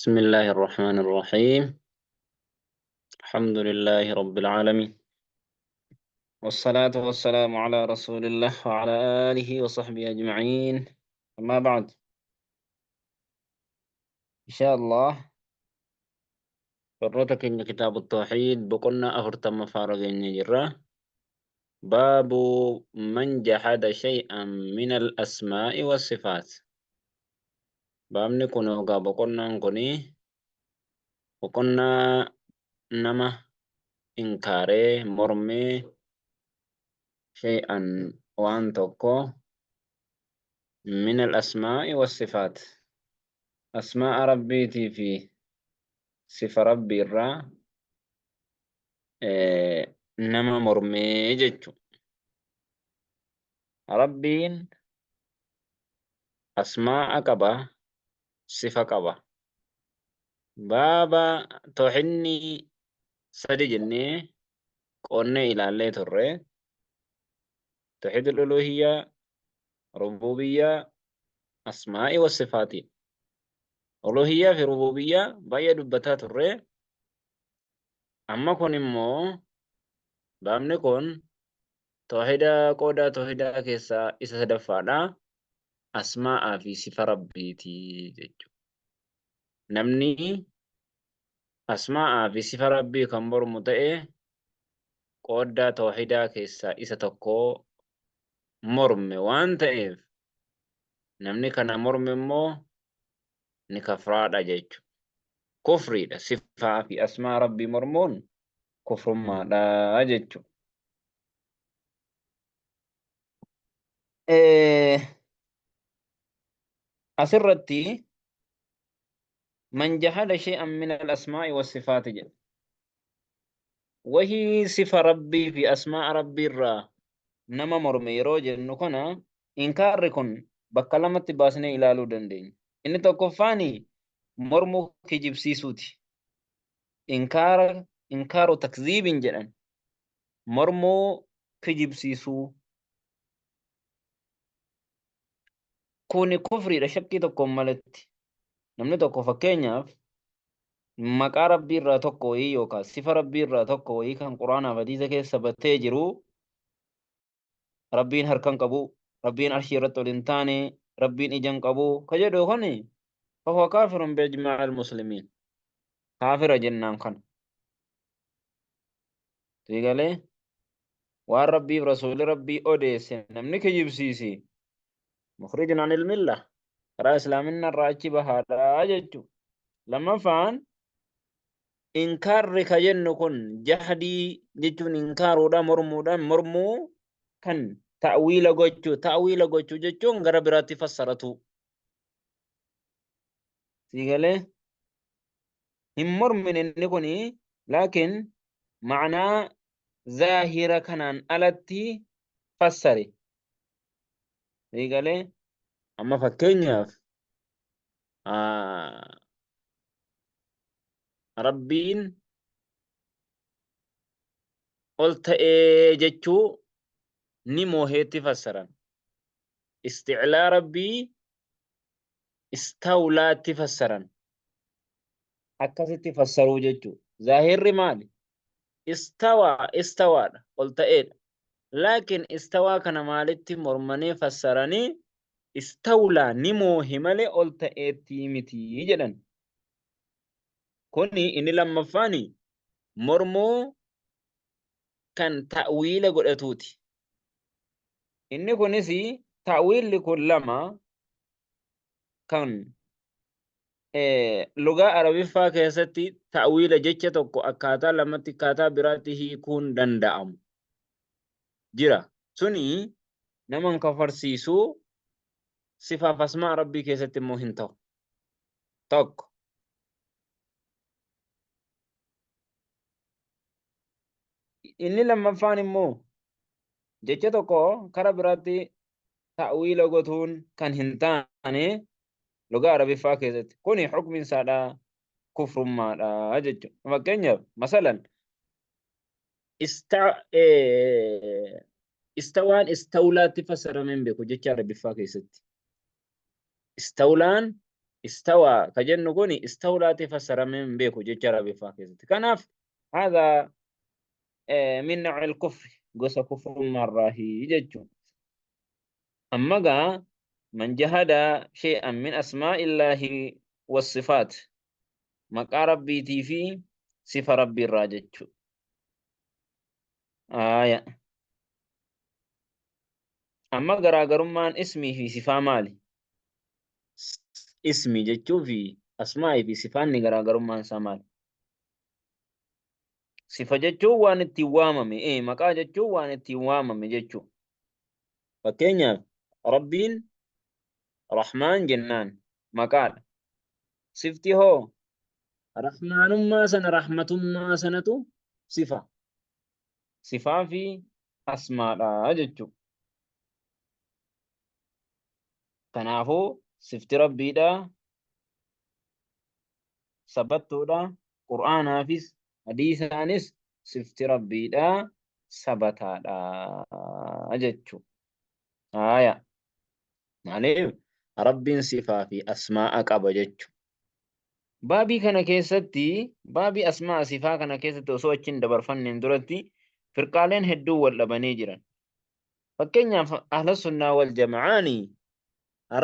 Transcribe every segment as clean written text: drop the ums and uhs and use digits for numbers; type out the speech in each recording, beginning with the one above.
بسم الله الرحمن الرحيم. الحمد لله رب العالمين، والصلاة والسلام على رسول الله وعلى آله وصحبه أجمعين. أما بعد، إن شاء الله فرتك إن كتاب التوحيد بقولنا أفرتم فارغ جرة. باب من جحد شيئا من الأسماء والصفات. بابني كنوغا بقولنا نكوني بقولنا نما إنكاري مرمي شيئا وان توكو من الأسماء والصفات. أسماء ربيتي في صفة ربي الرا نما مرمي جتشو. ربين أسماء قبا صفة قبا. بابا توحني سدي جني قلنا إلى الله ترى توحيد الألوهية، ربوبية، أسماء والصفات. ألوهية في ربوبية باية دبتا ترى. أما كون إمو بامني كون توحيدا قودا توحيدا كيسا إسا سدفادا أسماء في صفة ربيتي جتشو. Namni asma'aa fi sifa rabbii kan mormu ta'e qooddaa tawhidaa keessaa isa tokko morme waan ta'eef namni kana morme immoo ni kafraadha jechuudha. Kufriidha. Sifaa fi asmaa rabbii mormuun kufrummaadha jechuudha. Asirratti man jahada shay'an min al-asmaa'i was-sifaati jedha. Wahii sifa rabbii fi asmaa rabbii irraa nama morme yeroo jennu kana inkaarri kun bakka lamatti baasnee ilaaluu dandeenya. Inni tokkoffaani mormuu kijibsiisuuti. Inkaaru takziibin jedhan mormuu kijibsiisuu. Kuni kufriidha shakkii tokkoon malatti. Namni tokko fakkeenyaaf maqaa rabbii irraa tokko wayii yookaan sifa rabbii irraa tokko wayii kan quraanaaf hadiisa keessa battee jiru rabbiin harkan qabu, rabbiin arshii irratti ol hin taane, rabbiin ijaan qabu ka jedhu kuni fahuwa kaafirun biijmaa'i al-muslimiin. Kaafira jennaan kana. Siigalee waan rabbiif rasuulli rabbii odeesse namni kijibsiisi mukhrijun anil millah karaa islaaminaa irraa achi bahaadha jechuudha. Lammaffaan inkaarri ka jennu kun jahdii jechuun inkaaruudha mormuu kan ta'wiila gochuu jechuun gara biraatti fassaratu. Siigalee hin mormine inni kuni laakiin ma'anaa zaahira kanaan alatti fassare. Siigalee amma fakkeenyaaf rabbiin ol ta'ee jechuu ni mooheetti fassaran. Isticlaa rabbii istawlaatti fassaran. Akkasitti fassaruu jechuu. Zaahirri maali? Istawaadha ol ta'eedha. Laakiin istawaa kana maalitti mormanii fassaranii istawlaa ni moohe malee ol ta'eetti miti jedhan. Kuni inni lammaffaani mormoo kan ta'wiila godhatuuti. Inni kunis ta'wiilli kun lama kan lugaa arabiffaa keessatti ta'wiila jecha tokko akkaataa lamatti akkaataa biraatti hiikuun danda'amu jira. Suni naman kafarsiisuu sifaaf asmaa rabbii keessatti immoo hin ta'u. Tokko inni lammaffaan immoo jecha tokko karaa biraatti ta'wiila gochuun kan hin taane lugaa arabiffaa keessatti kuni hukmiin isaadha kufrummaadha jechuudha. Fakkeenyaaf masalan istawaan istawlaatti fassaramee hin beeku jecha arabiffaa keessatti. Istawlaan استوى كجن كوني استولى تفسر من بيكو ججرا بفاكزة كناف هذا من نوع الكفر قص كفر مرة هي ججو أما من جهد شيئا من أسماء الله والصفات مقا ربي في صفة ربي الراجج آية أما غراغرمان اسمي في صفة مالي اسمي جتشو في أسمائي في صفاني غراغرمان سمال صفة جتشو وان اتواممي مقا جتشو وان اتواممي جتشو فكينيا ربين رحمن جنان مقال صفتي هو رحمن ما سن رحمة ما سنتو صفة صفة في أسماء جتشو كنافو صفتي ربي دا سبتو دا قرآن حافظ حديث آنس صفتي ربي دا سبتا دا جتشو آية maaliif rabbiin sifaa fi asmaa'a qaba jechu. Baabii kana keessatti baabii asmaa'a sifaa kana keessatti osoo achiin dabarfanneen duratti firqaaleen hedduu wal dhabanii jiran. Fakkeenyaaf ahla sunnaa wal jamacaani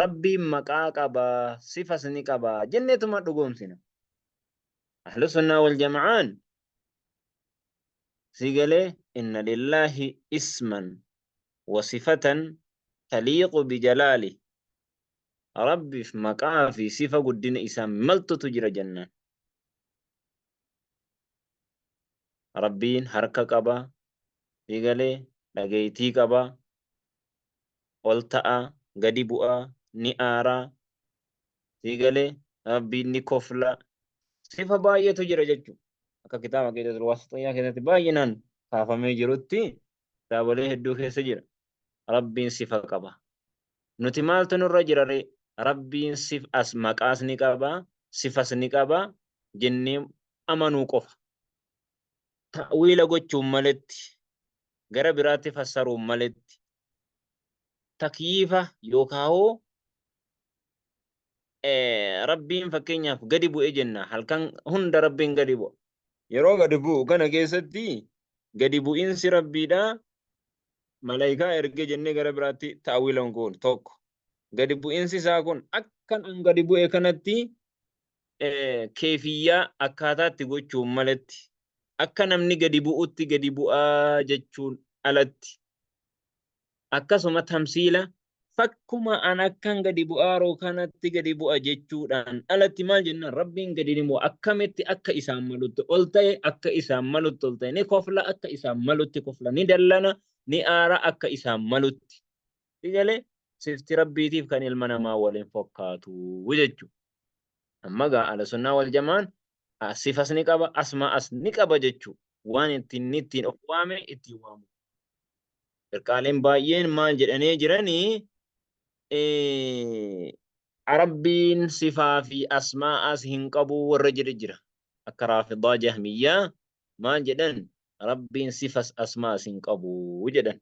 rabbiin maqaa qabaa sifas ni qabaa jenneetuma dhugoomsina. Ahla sunnaa wal jamacaan sigalee inna lillaahi isman wa sifatan taliiqu bijalaali. Rabbiif maqaa fi sifa guddina isaa maltutu jira jennaan. Rabbiin harka qaba, sigalee dhageettii qaba, ol ta'a, gadi bu'a, ni aara, sigalee rabbiin ni kofla. Sifa baay'eetu jira jechuudha. Akka kitaaba keessatti wasxiyyaa keessatti baay'inaan kaafamee jirutti kitaabolee hedduu keessa jira. Rabbiin sifa qaba. Nuti maaltu nurra jira ree? Rabbiin maqaas ni qaba, sifas ni qaba jennee amanuu qofa. Ta'wiila gochuun maletti gara biraatti fassaruun maletti takyiifa yookaan rabbiin fakkeenyaaf gadi bu'ee jenna halkan hunda rabbiin gadi bu'a. Yeroo gadi bu'u kana keessatti gadi bu'iinsi rabbiidha malaayikaa ergee jennee gara biraatti ta'wiilan kun tokko. Gadi bu'iinsi isaa kun akkan an gadi bu'e kanatti keefiyyaa akkaataatti gochuun maletti akka namni gadi bu'utti gadi bu'aa jechuun alatti akkasuma tamsiila fakkuma an akkan gadi bu'aaroo kanatti gadi bu'a jechuudhaan alatti maal jennaan rabbiin gadi ni bu'a akkamitti akka isaan malutti ol ta'e akka isaan malutti ol ta'e ni kofla akka isaan malutti kofla ni dallana ni aara akka isaan malutti sigalee sifti rabbiitiif kan ilma namaa waliin fakkaatu jechuudha. Amma ala sunnaa wal jamaan sifas ni qaba asmaa'as ni qaba jechuudha. Waan ittiin of waame ittiin waamu. Firqaaleen baay'een maal jedhanii jiranii rabbiin sifaa fi asmaa'as hin qabu warra jedhe jira. Akka raafidaa jahmiyyaa maal jedhan rabbiin sifas asmaa'as hin qabu jedhan.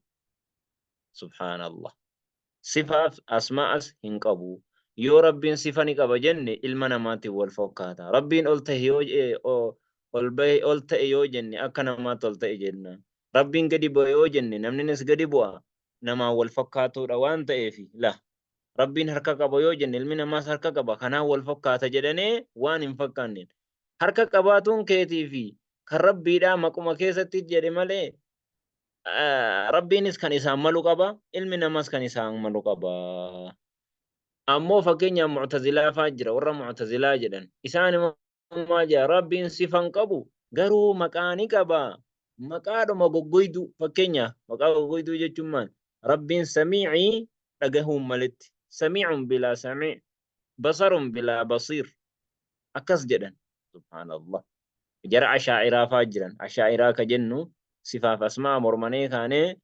Subhaanallah. Sifaaf asmaa'as hin qabu. Yoo rabbiin sifa ni qaba jenne ilma namaatti wal fakkaata. Rabbiin ol ta'e yoo jenne akka namaatti ol ta'e jenna. Rabbiin gadi bu'a yoo jenne namnis gadi bu'a namaan wal fakkaatuudha waan ta'eef la. Rabbiin harka qaba yoo jenne ilmi namaas harka qaba kanaan wal fakkaata jedhanee waan hin fakkaanneen. Harka qabaatuun keetii fi kan rabbiidhaa maquma keessatti jedhe malee rabbiinis kan isaan malu qaba ilmi namaas kan isaan malu qaba. Ammoo fakkeenyaaf mu'tazilaa fa'aa jira warra mu'tazilaa jedhan isaan immoo jaa rabbiin sifan qabu garuu maqaa ni qaba maqaadhuma goggoydu fakkeenyaaf maqaa goggoydu jechuun maal rabbiin samiicii dhagahuun maletti samiicun bilaa samii basarun bilaa basiir akkas jedhan subhaanallah jara ashaa'iraa fa'aa jiran ashaa'iraa ka jennu sifaaf asmaa mormanee kaanee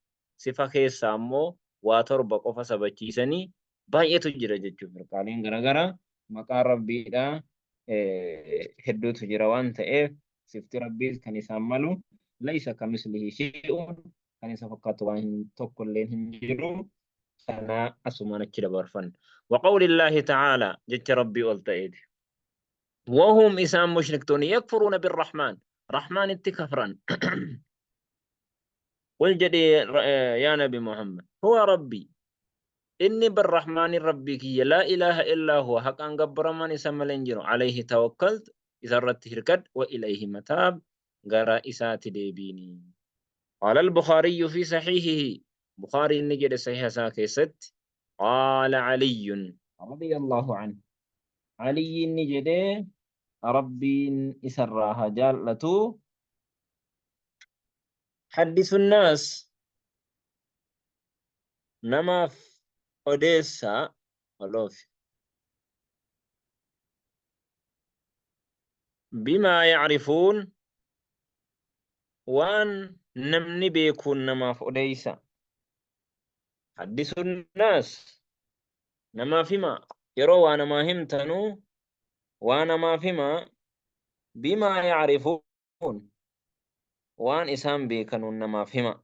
sifa keessaa ammoo waa torba qofa sabachiisanii baay'eetu jira jechuudha. Firqaaleen garaagaraa maqaa rabbiidhaa hedduutu jira waan ta'eef sifti rabbii kan isaan malu laysa kamislihi shay'un kan isa fakkaatu waan tokkollee hin jiru أنا أسمانا كده برفن. وقول الله تعالى جت ربي والتأيد وهم إسام مشركتون يكفرون بالرحمن رحمن التكفرا والجدي يا نبي محمد هو ربي إني بالرحمن ربك لا إله إلا هو حقا قبر من اسم الانجر عليه توكلت إذا ردت هركد وإليه متاب غرا إسات ديبيني قال البخاري في صحيحه بخاري النجد صحيح ساكست قال علي رضي الله عنه علي النجد ربي إسراها جالته حدث الناس نما أوديسا ولوف بما يعرفون وان نمني بيكون نما أوديسا حدث الناس نما فيما يروا وانا ما همتنو وانا ما فيما بما يعرفون وان إسام بيكنون نما فيما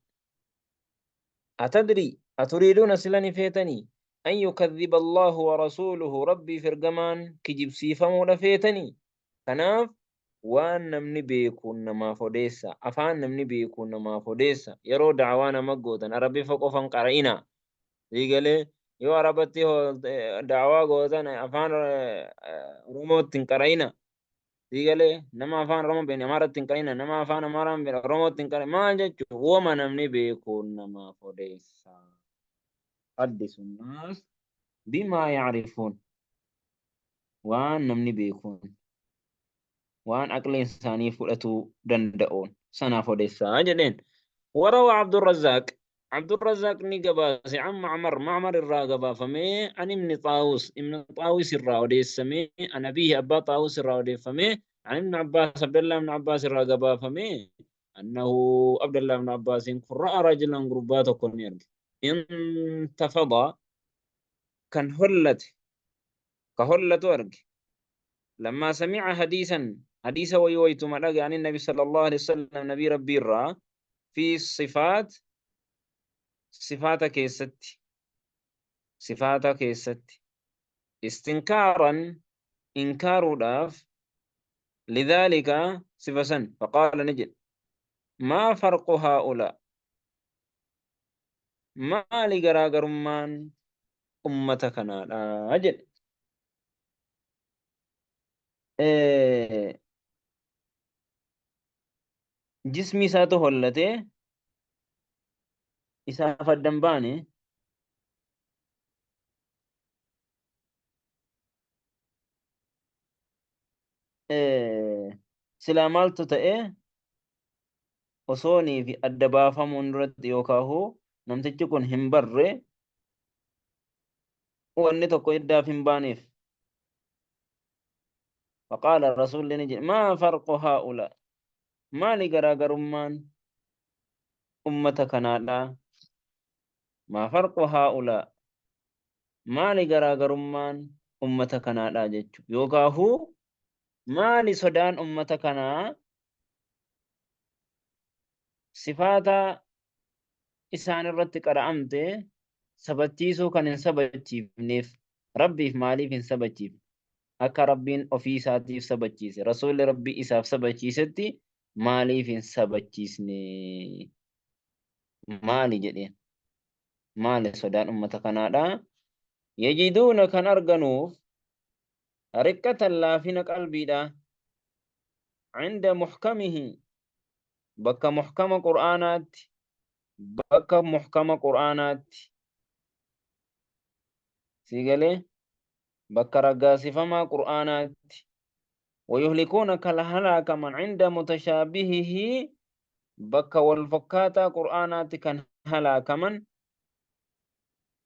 أتدري أتريدون سلني فيتني أن يكذب الله ورسوله ربي فرقمان كجب سيفمو لفيتني كناف وان نمني بيكون نما فوديسا أفان نمني بيكون نما فوديسا يرو دعوانا مقوتا ربي فقفا قرئنا يقولي يو عربتي هو دعوا قوتان أفان رموت تنقرئنا يقولي نما أفان رمو بين أمارة تنقرئنا نما أفان أمارة بين رموت تنقرئنا ما جتشو وما نمني بيكون نما فوديسا حدث الناس بما يعرفون وان نمني بيكون وان أقل إنساني فلتو دندؤون سنة فوديسا جدين وروى عبد الرزاق نيقباس عن معمر الراقبة فمي عن ابن طاووس الراودي سمي عن أبيه أبا طاووس الراودي فمي عن ابن عباس عبد الله بن عباس الراقبة فمي أنه عبد الله بن عباس رأى رجلا قربات كل انتفض كان كهلة ورق لما سمع حديثا ويويت مدق عن النبي صلى الله عليه وسلم نبي ربي الرا في صفات كيست استنكارا إنكار داف لذلك صفة فقال نجد ما فرق هؤلاء ما لقراقرمان أمتكنا أجل إيه جسمي ساتو هلته إسافة الدنباني silaa maaltu ta'e osoonii fi adda baafamuun duratti yookaahu namtichi kun hin barre wanni tokko iddaaf hin baaneef faqaala rasuulli ni jedhe maa farqu haa'ulaa maali garaagarummaan ummata kanaadha maa farqu haa'ulaa maali garaagarummaan ummata kanaadha jechu yookaahu maali sodaan ummata kanaa sifaata isaan irratti qara'amte sabachiisuu kan hin sabachiifneef rabbiif maaliif hin sabachiifne akka rabbiin ofii isaatiif sabachiise rasuulli rabbii isaaf sabachiisetti maaliif hin sabachiisne maali jedheen maali sodaan ummata kanaadha yajiduuna kan arganuuf riqqatan laafina qalbiidha cinda muxkamihi bakka muxkama qur'aanaatti siigalee bakka raggaasifamaa qur'aanaatti ويهلكون كالهلاك من عند متشابهه بكا والفكاتا قرآنات كان هلاك من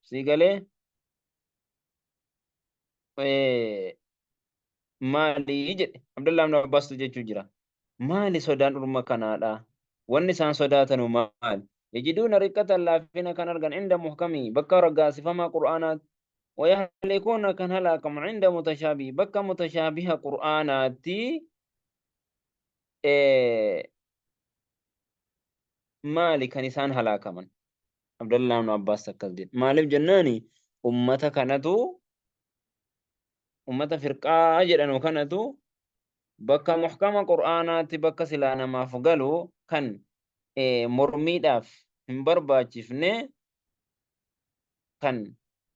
سيقالي مالي يجد عبد الله بن عباس تجيجو جرا مالي سودان أرما كنادا والنسان سوداتنو مال يجدون ركة اللافين كان أرغن عند محكمي بكا رقاسفما قرآنات ويهلكون كان هلاك من عند متشابه بكا متشابه قرآناتي مالي كان إسان هلاك من عبد الله بن عباس تكذب مالف جناني أمة فرقة أجل أنه كانتو بكا محكمة قرآنات بكا سلانا ما فقالوا كان مرميداف هم برباچفنه كان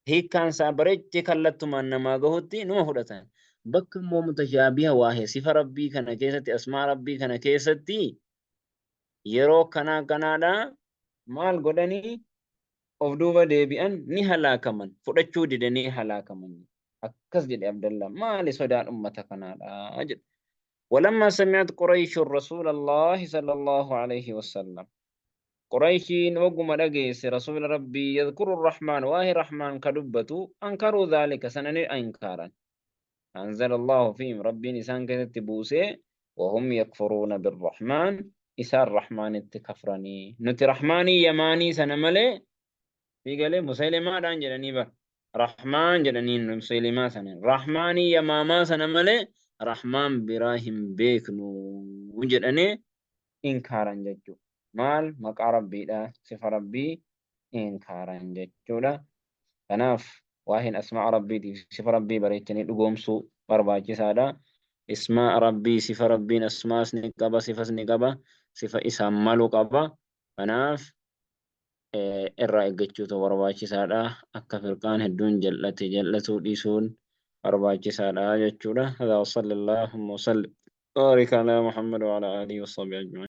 هي كان سابريتي كالتو من نما قهوتي نما فدتان بكا مو متشابهة واهي صفة ربي كان كيستي أسماء ربي كان كيستي يرو كنا دا مال قدني of duuba deebi'an ni halaakaman fudhachuu didanii halaakaman akkas jedhe Abdallah maali sodaan ummata kanaadha jedhe ولما سمعت قريش رسول الله صلى الله عليه وسلم قريش وقم رجيس رسول ربي يذكر الرحمن واهي رحمن كدبته أنكروا ذلك سنن أنكارا أنزل الله فيهم ربي نسان كتت بوسي وهم يكفرون بالرحمن إسا الرحمن التكفرني نتي رحماني يماني سنملي في قال مسيلمة دان جدني بر رحمن جدنين مسيلمة سنة رحماني يا ماما سنة ملي رحمن براهم بيكنو وجدني إنكارن جدو مال مقا ربي دا صفة ربي إنكارن جدو دا تناف واهن أسماء ربي دي صفة ربي بريتني لقوم سوء برباكي سادا اسماء ربي صفة ربي أسماء سنقبا صفة سنقبا صفة إسام مالو قبا تناف irraa eeggachuutu barbaachisaadha. Akka firqaan hedduun jal'atuu dhiisuun barbaachisaadha jechuudha. Hadaa wa sallallahu wa sallim. Baarik alaa Muhammad wa alaa aalihi wa sahbihi ajma'iin.